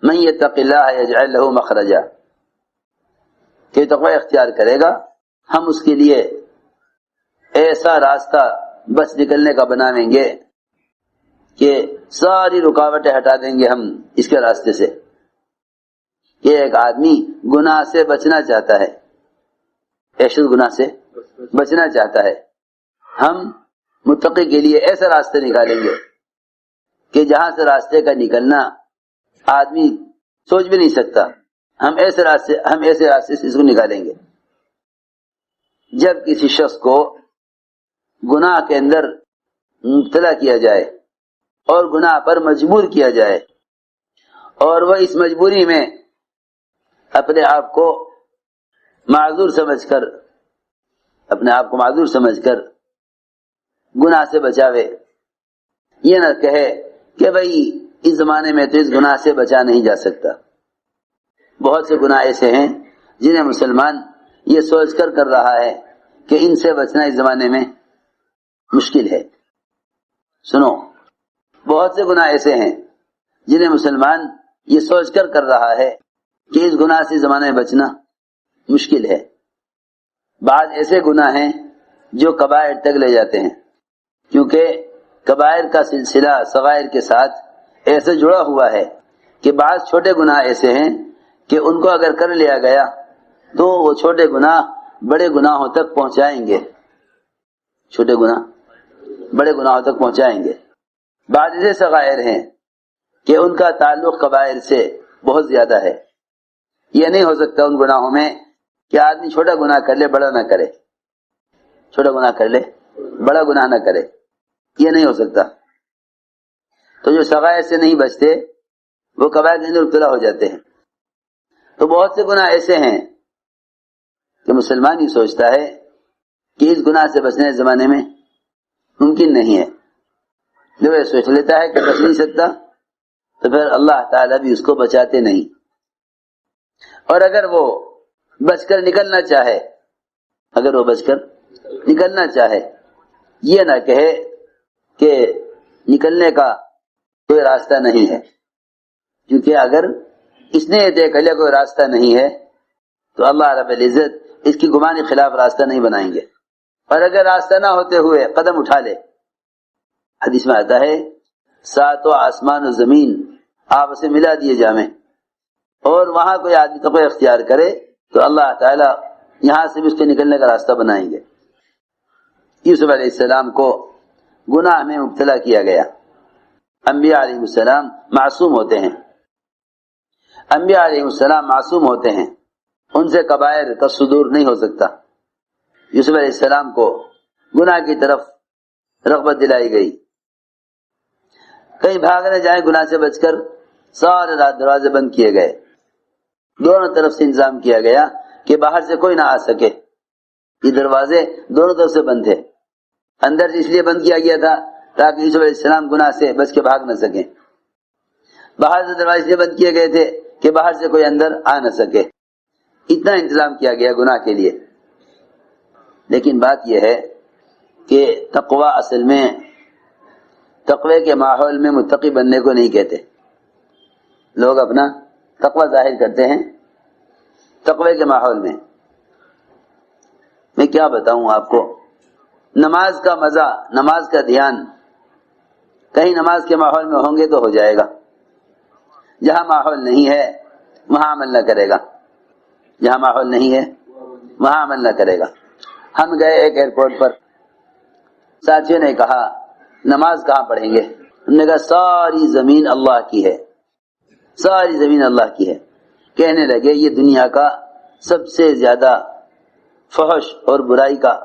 من یتق اللہ یجعل لہ مخرجا، کہ تقوی اختیار کرے گا ہم اس کے لیے ایسا راستہ بس نکلنے کا بنائیں گے کہ ساری رکاوٹیں ہٹا دیں گے ہم اس کے راستے سے. کہ ایک آدمی گناہ سے بچنا چاہتا ہے، ایشد گناہ سے بچنا چاہتا ہے، ہم متقی کے لیے ایسا راستے نکالیں گے کہ جہاں سے راستے کا نکلنا آدمی سوچ بھی نہیں سکتا، ہم ایسے راستے سے اس کو نکالیں گے. جب کسی شخص کو گناہ کے اندر مبتلا کیا جائے اور گناہ پر مجبور کیا جائے اور وہ اس مجبوری میں اپنے آپ کو معذور سمجھ کر گناہ سے بچاوے، یہ نہ کہے کہ بھئی اس زمانے میں تو اس گناہ سے بچا نہیں جا سکتا. بہت سے گناہ ایسے ہیں جنہیں مسلمان یہ سوچ کر رہا ہے کہ ان سے بچنا اس زمانے میں مشکل ہے. سنو، بہت سے گناہ ایسے ہیں جنہیں مسلمان یہ سوچ کر رہا ہے کہ اس گناہ سے زمانے میں بچنا مشکل ہے. بعض ایسے گناہ ہیں جو کبائر تک لے جاتے ہیں، کیونکہ کبائر کا سلسلہ صغائر کے ساتھ ایسے جڑا ہوا ہے کہ بعض چھوٹے گناہ ایسے ہیں کہ ان کو اگر کر لیا گیا تو وہ چھوٹے گناہ بڑے گناہوں تک پہنچائیں گے، چھوٹے گناہ بڑے گناہوں تک پہنچائیں گے. بعض ایسے صغائر ہیں کہ ان کا تعلق کبائر سے بہت زیادہ ہے. یہ نہیں ہو سکتا ان گناہوں میں کہ آدمی چھوٹا گناہ کر لے بڑا نہ کرے، چھوٹا گناہ کر لے بڑا گناہ نہ کرے، یہ نہیں ہو سکتا. تو جو صغائر سے نہیں بچتے وہ کبائر کے اندر مبتلا ہو جاتے ہیں. تو بہت سے گناہ ایسے ہیں کہ مسلمان یہ سوچتا ہے کہ اس گناہ سے بچنے اس زمانے میں ممکن نہیں ہے. جب یہ سوچ لیتا ہے کہ بچ نہیں سکتا تو پھر اللہ تعالیٰ بھی اس کو بچاتے نہیں. اور اگر وہ بچ کر نکلنا چاہے یہ نہ کہے کہ نکلنے کا کوئی راستہ نہیں ہے، کیونکہ اگر اس نے یہ طے کر لیا کوئی راستہ نہیں ہے تو اللہ رب العزت اس کی گمان کے خلاف راستہ نہیں بنائیں گے. اور اگر راستہ نہ ہوتے ہوئے قدم اٹھا لے، حدیث میں آتا ہے 7 آسمان و زمین آپس میں ملا دیے جامیں اور وہاں کوئی آدمی تقوی اختیار کرے تو اللہ تعالیٰ یہاں سے بھی اس کے نکلنے کا راستہ بنائیں گے. یوسف علیہ السلام کو گناہ میں مبتلا کیا گیا. انبیاء علیہ السلام معصوم ہوتے ہیں، انبیاء علیہ السلام معصوم ہوتے ہیں، ان سے کبائر کا صدور نہیں ہو سکتا. یوسف علیہ السلام کو گناہ کی طرف رغبت دلائی گئی، کہیں بھاگنے جائیں گناہ سے بچ کر سارے رات دروازے بند کیے گئے، دونوں طرف سے انتظام کیا گیا کہ باہر سے کوئی نہ آ سکے. یہ دروازے دونوں طرف سے بند تھے، اندر سے اس لیے بند کیا گیا تھا تاکہ یوسف علیہ السلام گناہ سے بچ کے بھاگ نہ سکیں، باہر سے دروازے اس لیے بند کیے گئے تھے کہ باہر سے کوئی اندر آ نہ سکے. اتنا انتظام کیا گیا گناہ کے لیے. لیکن بات یہ ہے کہ تقوی اصل میں تقوی کے ماحول میں متقی بننے کو نہیں کہتے. لوگ اپنا تقوی ظاہر کرتے ہیں تقوی کے ماحول میں. میں کیا بتاؤں آپ کو، نماز کا مزہ، نماز کا دھیان کہیں نماز کے ماحول میں ہوں گے تو ہو جائے گا، جہاں ماحول نہیں ہے وہاں عمل نہ کرے گا، جہاں ماحول نہیں ہے وہاں عمل نہ کرے گا. ہم گئے ایک ایئرپورٹ پر، ساتھیوں نے کہا نماز کہاں پڑھیں گے؟ ہم نے کہا ساری زمین اللہ کی ہے، ساری زمین اللہ کی ہے. کہنے لگے یہ دنیا کا سب سے زیادہ فحش اور برائی کا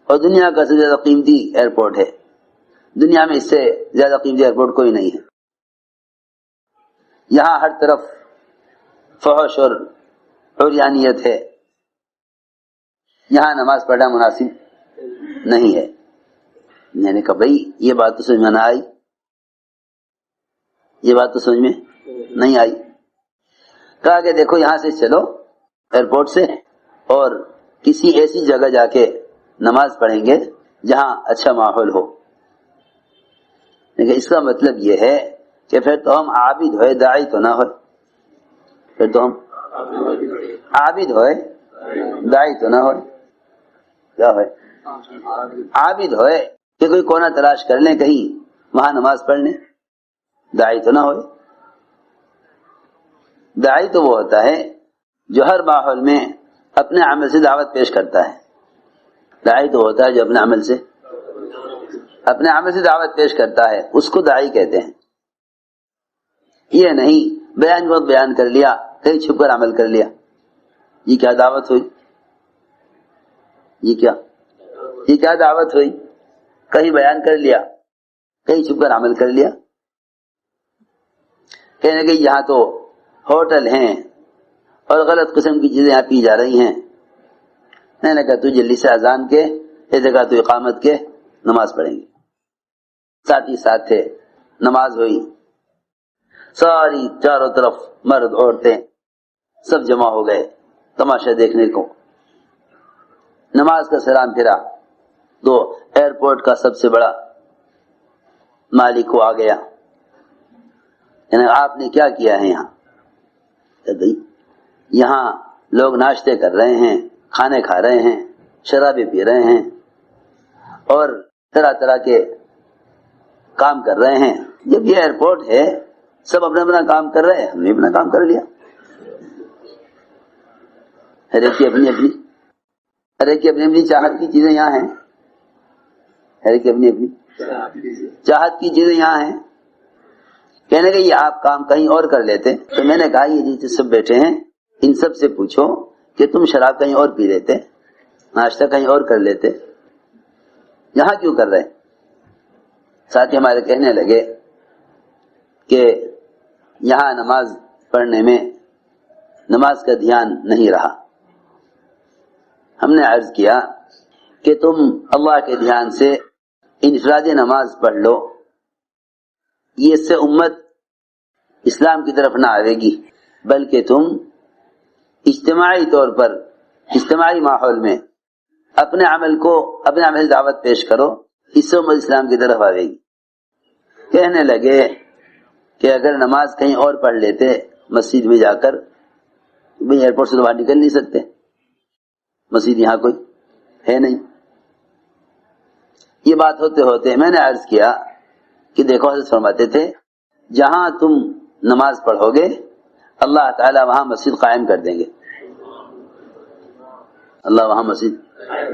اور دنیا کا سب سے زیادہ قیمتی ایئرپورٹ ہے، دنیا میں اس سے زیادہ قیمتی ایئرپورٹ کوئی نہیں ہے. یہاں ہر طرف فحش اور عریانیت ہے، یہاں نماز پڑھنا مناسب نہیں ہے. میں نے کہا بھائی یہ بات تو سمجھ میں نہ آئی، یہ بات تو سمجھ میں نہیں آئی. کہا کہ دیکھو یہاں سے چلو ایئرپورٹ سے اور کسی ایسی جگہ جا کے نماز پڑھیں گے جہاں اچھا ماحول ہو. لیکن اس کا مطلب یہ ہے کہ پھر تو ہم عابد ہوئے داعی تو نہ ہوئے. پھر تو ہم عابد ہوئے، داعی تو نہ ہوئے. کیا ہوئے؟ عابد ہوئے کہ کوئی کونا تلاش کر لیں کہیں وہاں نماز پڑھ لیں. داعی تو نہ ہوئے. داعی تو وہ ہوتا ہے جو ہر ماحول میں اپنے عمل سے دعوت پیش کرتا ہے. داعی تو ہوتا ہے جو اپنے عمل سے دعوت پیش کرتا ہے، اس کو داعی کہتے ہیں. یہ نہیں بیان وقت بیان کر لیا، کہیں چھپ کر عمل کر لیا. یہ کیا دعوت ہوئی؟ یہ کیا دعوت ہوئی؟ کہیں بیان کر لیا، کہیں چھپ کر عمل کر لیا. کہنے کہ یہاں تو ہوٹل ہیں اور غلط قسم کی چیزیں یہاں پی جا رہی ہیں. میں نے کہا تو جلدی سے اذان کے اس جگہ تو اقامت کے نماز پڑھیں گے. ساتھی ساتھ تھے، نماز ہوئی. ساری چاروں طرف مرد عورتیں سب جمع ہو گئے تماشا دیکھنے کو. نماز کا سلام پھرا تو ایئرپورٹ کا سب سے بڑا مالک کو آ گیا. یعنی آپ نے کیا کیا ہے یہاں؟ یہاں لوگ ناشتے کر رہے ہیں، کھانے کھا رہے ہیں، شرابیں پی رہے ہیں اور طرح طرح کے کام کر رہے ہیں. جب یہ ایئرپورٹ ہے سب اپنا اپنا کام کر رہے ہیں، ہم نے اپنا کام کر لیا. ہر ایک کی اپنی چاہت کی چیزیں یہاں ہیں. ہر ایک کی اپنی چاہت کی چیزیں یہاں ہیں. کہنے کہ یہ آپ کام کہیں اور کر لیتے. تو میں نے کہا یہ جیسے سب بیٹھے ہیں ان سب سے پوچھو کہ تم شراب کہیں اور پی لیتے، ناشتہ کہیں اور کر لیتے، یہاں کیوں کر رہے؟ ساتھی ہمارے کہنے لگے کہ یہاں نماز پڑھنے میں نماز کا دھیان نہیں رہا. ہم نے عرض کیا کہ تم اللہ کے دھیان سے انفراد نماز پڑھ لو، یہ اس سے امت اسلام کی طرف نہ آئے گی، بلکہ تم اجتماعی طور پر اجتماعی ماحول میں اپنے عمل دعوت پیش کرو، اس سے امت اسلام کی طرف آئے گی. کہنے لگے کہ اگر نماز کہیں اور پڑھ لیتے مسجد میں جا کر، بھئی ایئرپورٹ سے تو باہر نکل نہیں سکتے، مسجد یہاں کوئی ہے نہیں. یہ بات ہوتے ہوتے میں نے عرض کیا کہ دیکھو حضرت فرماتے تھے جہاں تم نماز پڑھو گے اللہ تعالی وہاں مسجد قائم کر دیں گے. اللہ وہاں مسجد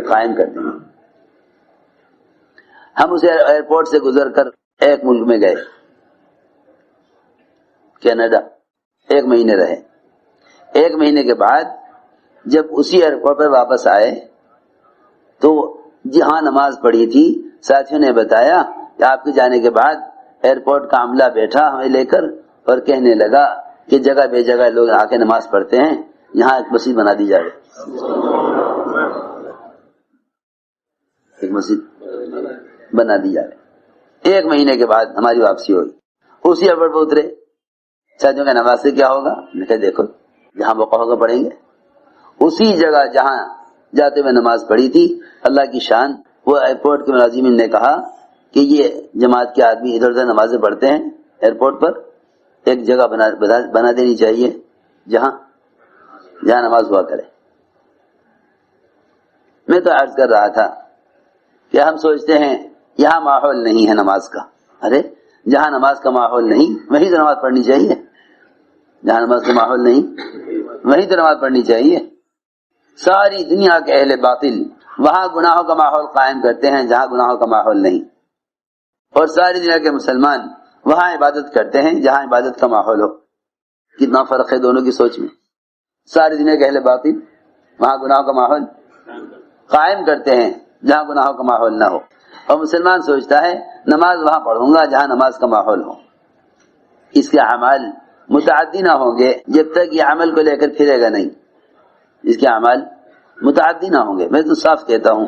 قائم کر دیں گے. ہم اسے ایئرپورٹ سے گزر کر ایک ملک میں گئے، کینیڈا. 1 مہینے رہے. 1 مہینے کے بعد جب اسی ایئرپورٹ پر واپس آئے تو جہاں نماز پڑھی تھی ساتھیوں نے بتایا کہ آپ کے جانے کے بعد ایئرپورٹ کا عملہ بیٹھا ہمیں لے کر اور کہنے لگا کہ جگہ بے جگہ لوگ آ کے نماز پڑھتے ہیں، یہاں ایک مسجد بنا دی جائے. ایک مسجد بنا دی جائے. 1 مہینے کے بعد ہماری واپسی ہوئی. اسی ایئرپورٹ پر اترے. ساتھیوں کا نماز سے کیا ہوگا؟ میں کہا دیکھو جہاں موقع ہوگا پڑھیں گے. اسی جگہ جہاں جاتے ہوئے نماز پڑھی تھی اللہ کی شان، وہ ایئرپورٹ کے ملازمین نے کہا کہ یہ جماعت کے آدمی ادھر ادھر نمازیں پڑھتے ہیں، ایئرپورٹ پر ایک جگہ بنا دینی چاہیے جہاں نماز ہوا کرے. میں تو عرض کر رہا تھا کہ ہم سوچتے ہیں یہاں ماحول نہیں ہے نماز کا. ارے جہاں نماز کا ماحول نہیں وہیں تو نماز پڑھنی چاہیے. جہاں نماز کا ماحول نہیں وہیں تو نماز پڑھنی چاہیے. ساری دنیا کے اہل باطل وہاں گناہوں کا ماحول قائم کرتے ہیں جہاں گناہوں کا ماحول نہیں، اور ساری دنیا کے مسلمان وہاں عبادت کرتے ہیں جہاں عبادت کا ماحول ہو. کتنا فرق ہے دونوں کی سوچ میں. ساری دنیا کے اہل باطل وہاں گناہوں کا ماحول قائم کرتے ہیں جہاں گناہوں کا ماحول نہ ہو، اور مسلمان سوچتا ہے نماز وہاں پڑھوں گا جہاں نماز کا ماحول ہو. اس کے اعمال متعدی نہ ہوں گے جب تک یہ عمل کو لے کر پھرے گا نہیں. اس کے اعمال متعدی نہ ہوں گے. میں تو صاف کہتا ہوں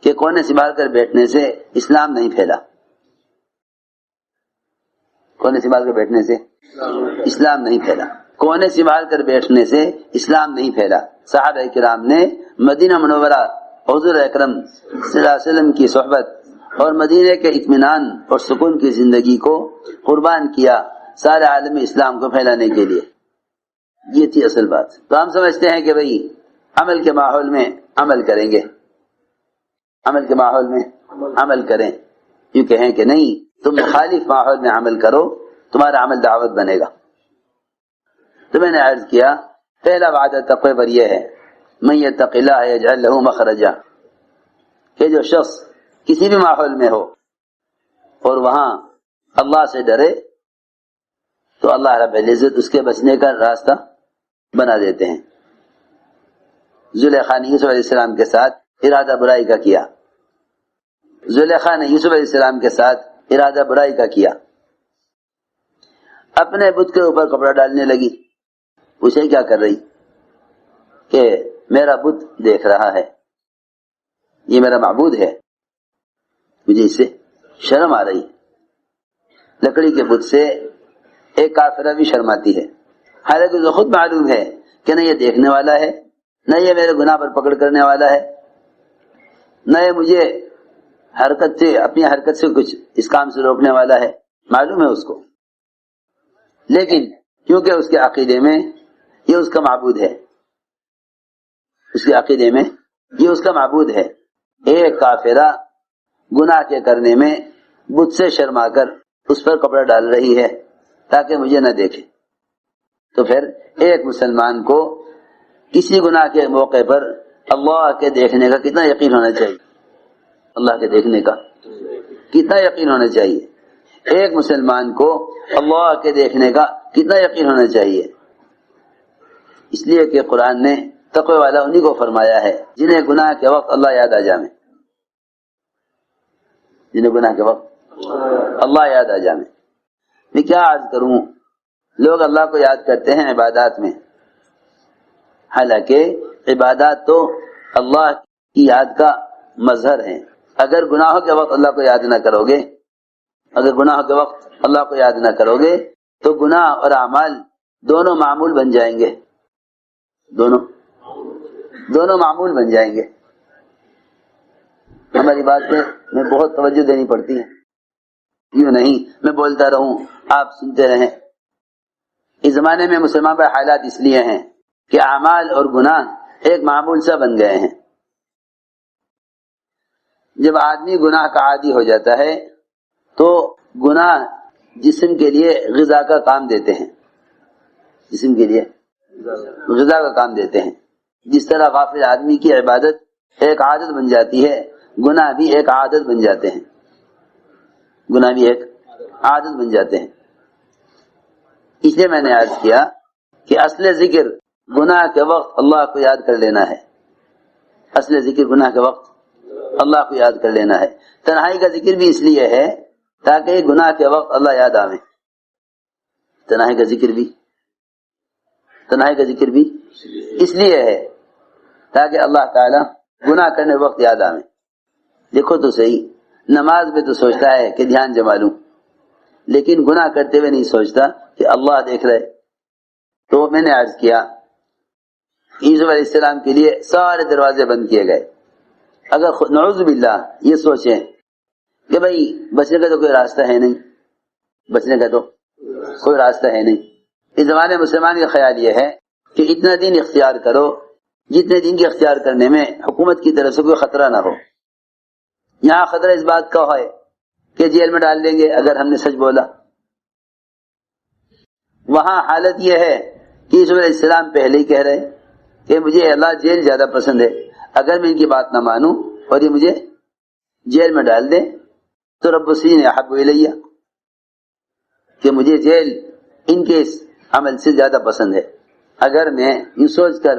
کہ کونے سنبھال کر بیٹھنے سے اسلام نہیں پھیلا. کونے سنبھال کر بیٹھنے سے اسلام نہیں پھیلا. کونے سنبھال کر بیٹھنے سے اسلام نہیں پھیلا. صحابہ کرام نے مدینہ منورہ حضور اکرم صلی اللہ علیہ وسلم کی صحبت اور مدینے کے اطمینان اور سکون کی زندگی کو قربان کیا سارے عالم اسلام کو پھیلانے کے لیے. یہ تھی اصل بات. تو ہم سمجھتے ہیں کہ بھئی عمل کے ماحول میں عمل کریں گے, عمل کے ماحول میں عمل کریں, یوں کہیں کہ نہیں تم مخالف ماحول میں عمل کرو, تمہارا عمل دعوت بنے گا. تو میں نے عرض کیا پہلا وعدہ تقوی پر یہ ہے من یتق اللہ یجعل لہ مخرجا, کہ جو شخص کسی بھی ماحول میں ہو اور وہاں اللہ سے ڈرے تو اللہ رب العزت اس کے بچنے کا راستہ بنا دیتے ہیں. زلیخا نے یوسف علیہ السلام کے ساتھ ارادہ برائی کا کیا, زلیخا نے یوسف علیہ السلام کے ساتھ ارادہ برائی کا کیا, اپنے بت کے اوپر کپڑا ڈالنے لگی. اسے کیا کر رہی کہ میرا بت دیکھ رہا ہے, یہ میرا معبود ہے, مجھے اس سے شرم آ رہی. لکڑی کے بت سے ایک کافرہ بھی شرماتی ہے, حالانکہ اسے خود معلوم ہے کہ نہ یہ دیکھنے والا ہے, نہ یہ میرے گناہ پر پکڑ کرنے والا ہے, نہ یہ مجھے حرکت سے اپنی حرکت سے کچھ اس کام سے روکنے والا ہے, معلوم ہے اس کو. لیکن کیونکہ اس کے عقیدے میں یہ اس کا معبود ہے, اس کے عقیدے میں یہ اس کا معبود ہے, ایک کافرہ گناہ کے کرنے میں بت سے شرما کر اس پر کپڑا ڈال رہی ہے تاکہ مجھے نہ دیکھے. تو پھر ایک مسلمان کو کسی گناہ کے موقع پر اللہ کے دیکھنے کا کتنا یقین ہونا چاہیے, اللہ کے دیکھنے کا کتنا یقین ہونا چاہیے, ایک مسلمان کو اللہ کے دیکھنے کا کتنا یقین ہونا چاہیے. اس لیے کہ قرآن نے تقوی والا انہی کو فرمایا ہے جنہیں گناہ کے وقت اللہ یاد آ جائے, جنہیں گناہ کے وقت اللہ یاد آ جائے. میں کیا عرض کروں, لوگ اللہ کو یاد کرتے ہیں عبادات میں, حالانکہ عبادات تو اللہ کی یاد کا مظہر ہیں. اگر گناہوں کے وقت اللہ کو یاد نہ کرو گے, اگر گناہوں کے وقت اللہ کو یاد نہ کرو گے تو گناہ اور اعمال دونوں معمول بن جائیں گے, دونوں معمول بن جائیں گے. ہماری بات میں بہت توجہ دینی پڑتی ہے, یوں نہیں میں بولتا رہوں آپ سنتے رہیں. اس زمانے میں مسلمان پر حالات اس لیے ہیں کہ اعمال اور گناہ ایک معمول سا بن گئے ہیں. جب آدمی گناہ کا عادی ہو جاتا ہے تو گناہ جسم کے لیے غذا کا کام دیتے ہیں, جسم کے لیے غذا کا کام دیتے ہیں. جس طرح غافل آدمی کی عبادت ایک عادت بن جاتی ہے, گناہ بھی ایک عادت بن جاتے ہیں, گناہ بھی ایک عادت بن جاتے ہیں. اس لیے میں نے عرض کیا کہ اصل ذکر گناہ کے وقت اللہ کو یاد کر لینا ہے, اصل ذکر گناہ کے وقت اللہ کو یاد کر لینا ہے. تنہائی کا ذکر بھی اس لیے ہے تاکہ گناہ کے وقت اللہ یاد آوے. تنہائی کا ذکر بھی اس لیے ہے تاکہ اللہ تعالی گناہ کرنے وقت یاد آوے. دیکھو تو صحیح, نماز میں تو سوچتا ہے کہ دھیان جما لوں, لیکن گناہ کرتے ہوئے نہیں سوچتا کہ اللہ دیکھ رہے. تو میں نے عرض کیا یوسف علیہ السلام کے لیے سارے دروازے بند کیے گئے. اگر نعوذ باللہ یہ سوچیں کہ بھئی بچنے کا تو کوئی راستہ ہے نہیں, بچنے کا تو کوئی راستہ ہے نہیں. اس زمانے مسلمان کا خیال یہ ہے کہ اتنا دین اختیار کرو جتنے دین کے اختیار کرنے میں حکومت کی طرف سے کوئی خطرہ نہ ہو. یہاں خطرہ اس بات کا ہے کہ جیل میں ڈال دیں گے اگر ہم نے سچ بولا. وہاں حالت یہ ہے کہ یوسف علیہ السلام پہلے ہی کہہ رہے کہ مجھے اللہ جیل زیادہ پسند ہے, اگر میں ان کی بات نہ مانوں اور یہ مجھے جیل میں ڈال دیں تو رب السجن احب الیہ, کہ مجھے جیل ان کے اس عمل سے زیادہ پسند ہے. اگر میں یہ سوچ کر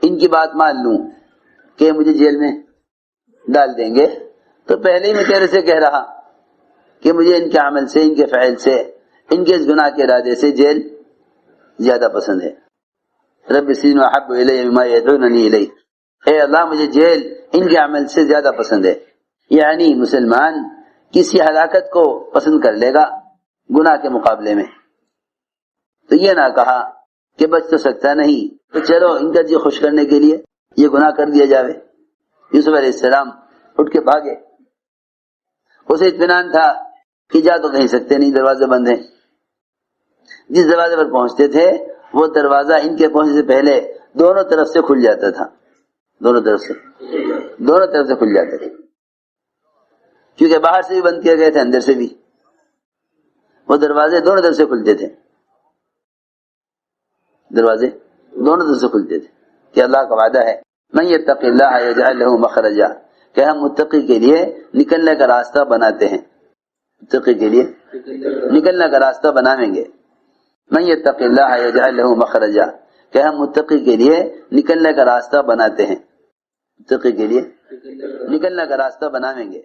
ان کی بات مان لوں کہ مجھے جیل میں ڈال دیں گے تو پہلے ہی میں تیرے سے کہہ رہا کہ مجھے ان کے عمل سے, ان کے فعل سے, ان کے اس گناہ کے ارادے سے جیل زیادہ پسند ہے. رب السجن احب الیہ مما یدعوننی الیہ, اے اللہ مجھے جیل ان کے عمل سے زیادہ پسند ہے. یعنی مسلمان کسی ہلاکت کو پسند کر لے گا گناہ کے مقابلے میں. تو یہ نہ کہا کہ بچ تو سکتا نہیں تو چلو ان کا جی خوش کرنے کے لیے یہ گناہ کر دیا جاوے. یوسف علیہ السلام اٹھ کے بھاگے. اسے اطمینان تھا کہ جا تو کہیں سکتے نہیں, دروازے بند ہیں. جس دروازے پر پہنچتے تھے وہ دروازہ ان کے پہنچنے سے پہلے دونوں طرف سے کھل جاتا تھا، دونوں طرف سے کھل جاتا تھا، کیونکہ باہر سے بھی بند کیا گئے تھے، اندر سے بھی وہ دروازے دونوں طرف سے کھلتے تھے، دروازے دونوں طرف سے کھلتے تھے کہ اللہ کا وعدہ ہے من یتق اللہ یجعل له مخرجا، کہ ہم متقی کے لیے نکلنے کا راستہ بناتے ہیں، متقی کے لیے نکلنے کا راستہ بنائیں گے، من یتق اللہ یجعل له مخرجا، کہ ہم متقی کے لیے نکلنے کا راستہ بناتے ہیں، متقی کے لیے نکلنے کا راستہ بنائیں گے۔